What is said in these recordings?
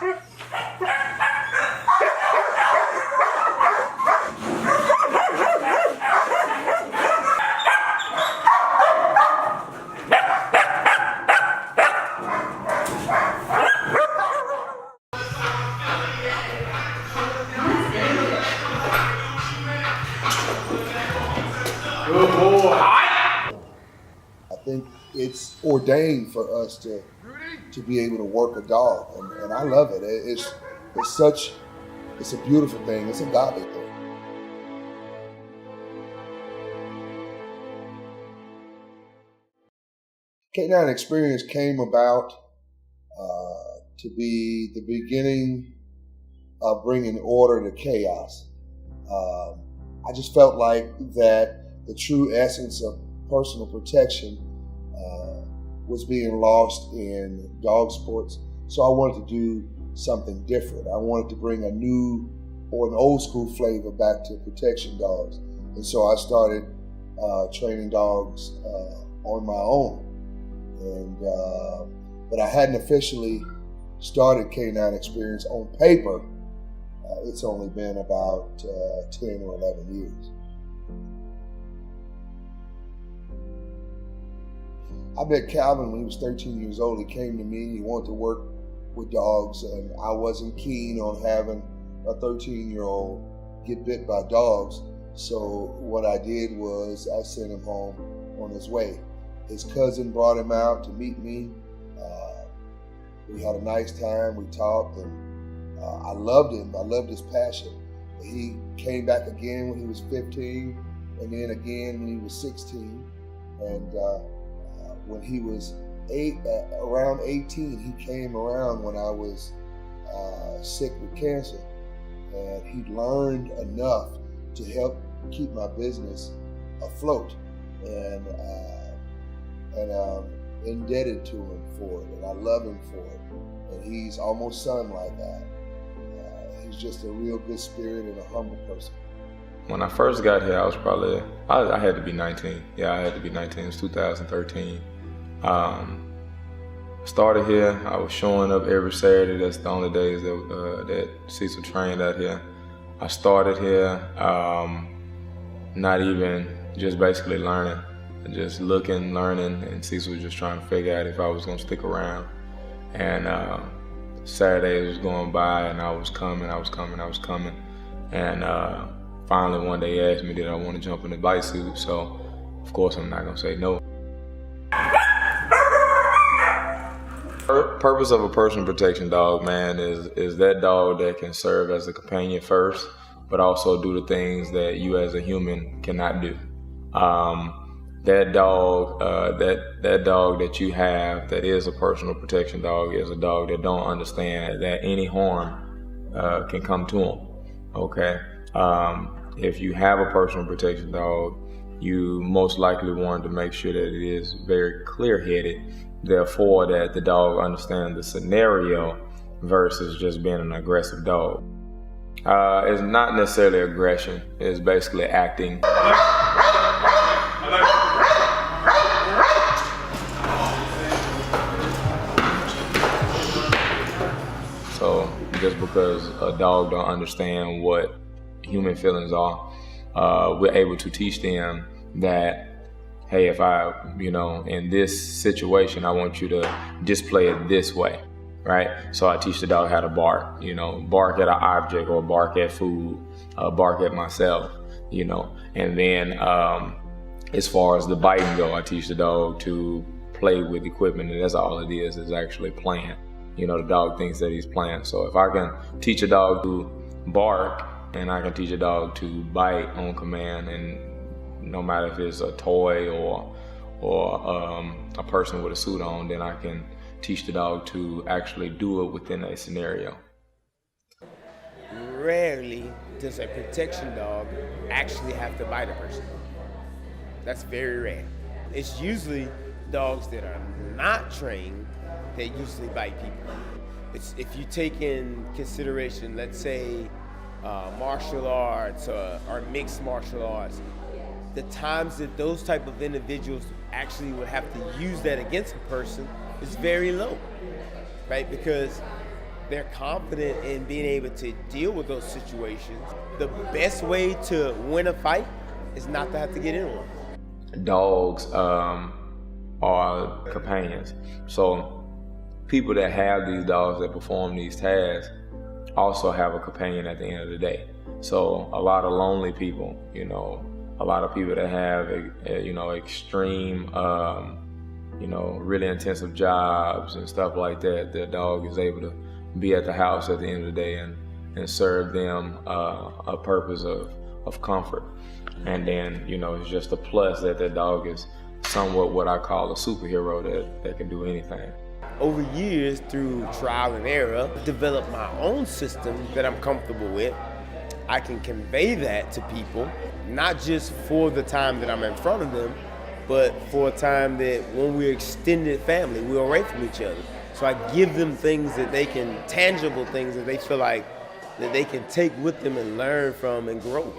I think it's ordained for us to be able to work a dog, and I love it. It's a beautiful thing. It's a godly thing. K9 Experience came about to be the beginning of bringing order to chaos. I just felt like that the true essence of personal protection was being lost in dog sports. So I wanted to do something different. I wanted to bring a new or an old school flavor back to protection dogs. And so I started training dogs on my own. But I hadn't officially started K9 Experience on paper. It's only been about 10 or 11 years. I met Gavin when he was 13 years old. He came to me, he wanted to work with dogs, and I wasn't keen on having a 13-year-old get bit by dogs. So what I did was I sent him home on his way. His cousin brought him out to meet me. We had a nice time, we talked, and I loved him. I loved his passion. He came back again when he was 15, and then again when he was 16. And when he was around 18, he came around when I was sick with cancer. And he learned enough to help keep my business afloat. And I'm indebted to him for it, and I love him for it. And he's almost son-like that. He's just a real good spirit and a humble person. When I first got here, I was probably, I had to be 19. Yeah, I had to be 19. It was 2013. Started here, I was showing up every Saturday. That's the only days that Cecil trained out here. I started here, not even just basically learning, just looking, learning, and Cecil was just trying to figure out if I was gonna stick around. And Saturdays was going by, and I was coming. And finally one day he asked me, did I want to jump in the bite suit? So of course I'm not gonna say no. Purpose of a personal protection dog, man, is that dog that can serve as a companion first, but also do the things that you as a human cannot do. That dog that you have that is a personal protection dog is a dog that don't understand that any harm can come to him. Okay, if you have a personal protection dog, you most likely want to make sure that it is very clear-headed. Therefore, that the dog understands the scenario versus just being an aggressive dog. It's not necessarily aggression. It's basically acting. So just because a dog don't understand what human feelings are, we're able to teach them that, hey, if in this situation, I want you to display it this way, right? So I teach the dog how to bark, bark at an object or bark at food, bark at myself, And then as far as the biting go, I teach the dog to play with equipment, and that's all it is actually playing. The dog thinks that he's playing. So if I can teach a dog to bark, and I can teach a dog to bite on command, and no matter if it's a toy or a person with a suit on, then I can teach the dog to actually do it within a scenario. Rarely does a protection dog actually have to bite a person. That's very rare. It's usually dogs that are not trained that usually bite people. If you take in consideration, let's say, martial arts or mixed martial arts, the times that those type of individuals actually would have to use that against a person is very low, right? Because they're confident in being able to deal with those situations. The best way to win a fight is not to have to get in one. Dogs are companions. So people that have these dogs that perform these tasks also have a companion at the end of the day. So a lot of lonely people, a lot of people that have, extreme, really intensive jobs and stuff like that, their dog is able to be at the house at the end of the day and serve them a purpose of comfort. And then, it's just a plus that that dog is somewhat what I call a superhero that can do anything. Over years, through trial and error, I've developed my own system that I'm comfortable with. I can convey that to people, not just for the time that I'm in front of them, but for a time that when we're extended family, we're away from each other. So I give them things that they can, tangible things that they feel like that they can take with them and learn from and grow.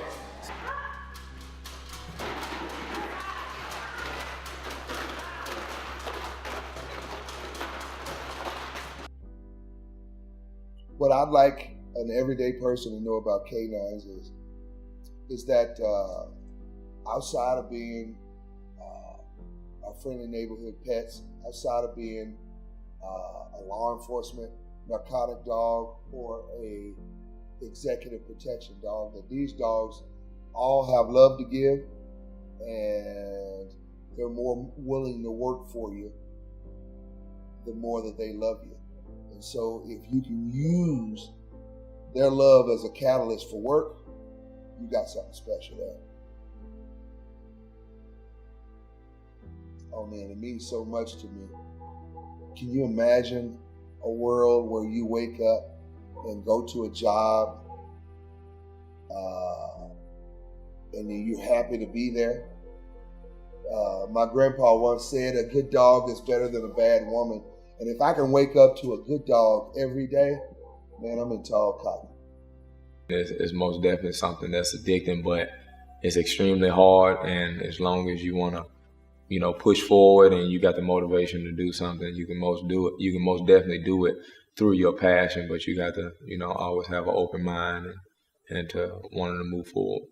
What I'd like an everyday person to know about canines is that outside of being our friendly neighborhood pets, outside of being a law enforcement narcotic dog or a executive protection dog, that these dogs all have love to give and they're more willing to work for you the more that they love you. And so if you can use their love as a catalyst for work, you got something special there. Oh man, it means so much to me. Can you imagine a world where you wake up and go to a job and you're happy to be there? My grandpa once said, a good dog is better than a bad woman. And if I can wake up to a good dog every day, man, I'm in tall cotton. It's most definitely something that's addicting, but it's extremely hard. And as long as you want to, push forward and you got the motivation to do something, you can most definitely do it through your passion. But you got to, always have an open mind and to wanting to move forward.